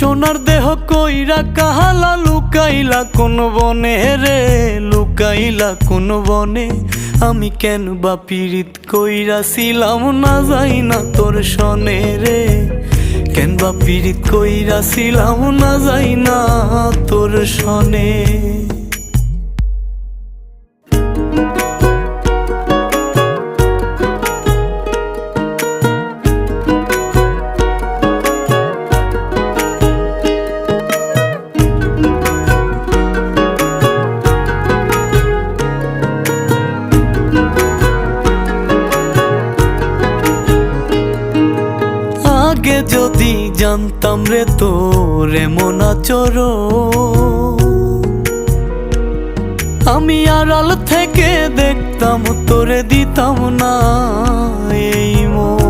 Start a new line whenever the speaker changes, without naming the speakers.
সোনার দেহ কইরা কাহালা লুকাইলা কোন বনে রে, লুকাইলা কোন বনে। আমি কেন বা পীড়িত কইরাছিলাম না যাই না তোর সনে রে, কেন বা পীড়িত কইরাছিলাম না যাই না তোর সনে। আগে যদি জানতাম রে তোর এমন আচরণ, আমি আড়াল থেকে দেখতাম তোরে দিতাম না এই মন।